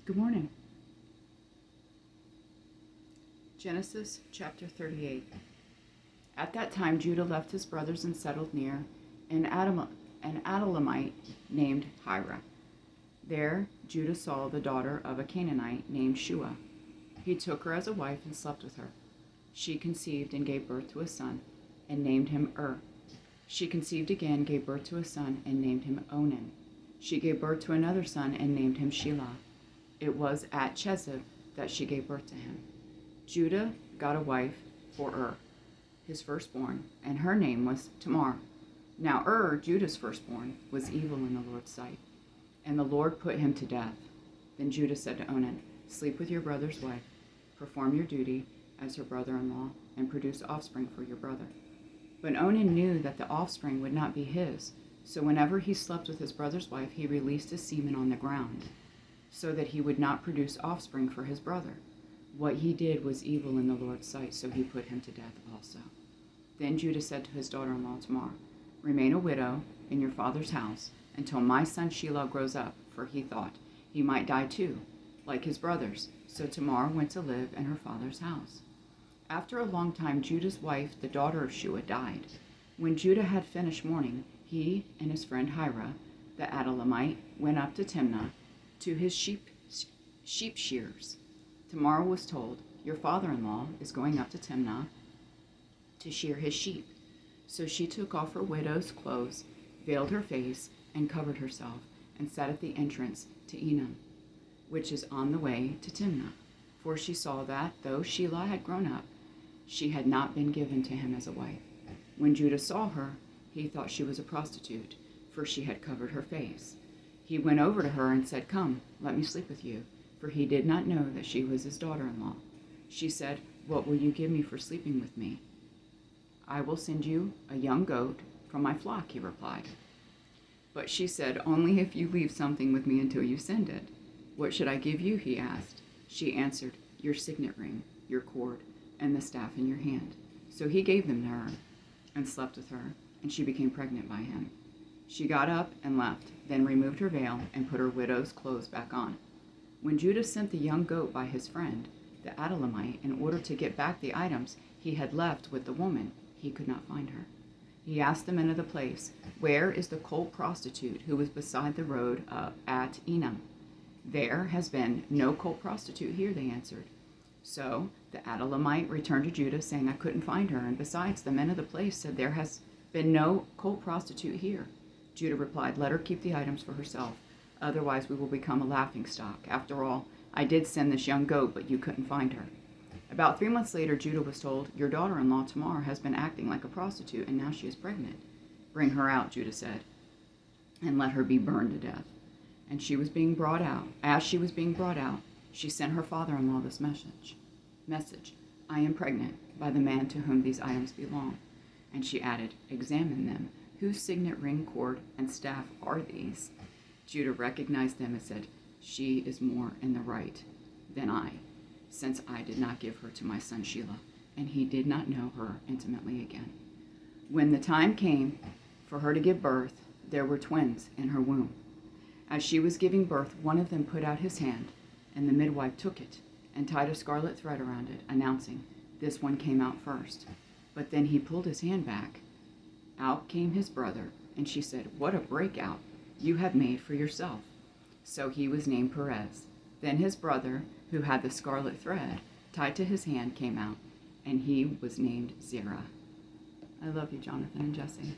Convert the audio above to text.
Good morning. Genesis chapter 38. At that time Judah left his brothers and settled near an Adullamite named Hira. There Judah saw the daughter of a Canaanite named Shua. He took her as a wife and slept with her. She conceived and gave birth to a son, and named him She conceived again, gave birth to a son, and named him Onan. She gave birth to another son, and named him Shelah. It was at Chezib that she gave birth to him. Judah got a wife for his firstborn, and her name was Tamar. Now Judah's firstborn, was evil in the Lord's sight, and the Lord put him to death. Then Judah said to Onan, "Sleep with your brother's wife, perform your duty as her brother-in-law, and produce offspring for your brother." But Onan knew that the offspring would not be his, so whenever he slept with his brother's wife, he released his semen on the ground, so that he would not produce offspring for his brother. What he did was evil in the Lord's sight, so he put him to death also. Then Judah said to his daughter-in-law Tamar, "Remain a widow in your father's house until my son Shelah grows up," for he thought he might die too, like his brothers. So Tamar went to live in her father's house. After a long time, Judah's wife, the daughter of Shua, died. When Judah had finished mourning, he and his friend Hira, the Adullamite, went up to Timnah to his sheep shears. Tamar was told, "Your father-in-law is going up to Timnah to shear his sheep." So she took off her widow's clothes, veiled her face, and covered herself, and sat at the entrance to Enam, which is on the way to Timnah. For she saw that, though Shelah had grown up, she had not been given to him as a wife. When Judah saw her, he thought she was a prostitute, for she had covered her face. He went over to her and said, "Come, let me sleep with you," for he did not know that she was his daughter-in-law. She said, "What will you give me for sleeping with me?" "I will send you a young goat from my flock," he replied. But she said, "Only if you leave something with me until you send it." "What should I give you?" he asked. She answered, "Your signet ring, your cord, and the staff in your hand." So he gave them to her and slept with her, and she became pregnant by him. She got up and left, then removed her veil and put her widow's clothes back on. When Judah sent the young goat by his friend, the Adullamite, in order to get back the items he had left with the woman, he could not find her. He asked the men of the place, "Where is the cult prostitute who was beside the road at Enam?" "There has been no cult prostitute here," they answered. So the Adullamite returned to Judah, saying, "I couldn't find her, and besides, the men of the place said there has been no cult prostitute here." Judah replied, "Let her keep the items for herself, otherwise we will become a laughingstock. After all, I did send this young goat, but you couldn't find her." About 3 months later, Judah was told, "Your daughter-in-law Tamar has been acting like a prostitute, and now she is pregnant." "Bring her out," Judah said, "and let her be burned to death." And she was being brought out. As she was being brought out, she sent her father-in-law this message, "I am pregnant by the man to whom these items belong." And she added, "Examine them. Whose signet ring, cord, and staff are these?" Judah recognized them and said, "She is more in the right than I, since I did not give her to my son Shelah." And he did not know her intimately again. When the time came for her to give birth, there were twins in her womb. As she was giving birth, one of them put out his hand, and the midwife took it and tied a scarlet thread around it, announcing, "This one came out first." But then he pulled his hand back. Out came his brother, and she said, "What a breakout you have made for yourself." So he was named Perez. Then his brother, who had the scarlet thread tied to his hand, came out, and he was named Zerah. I love you, Jonathan and Jessie.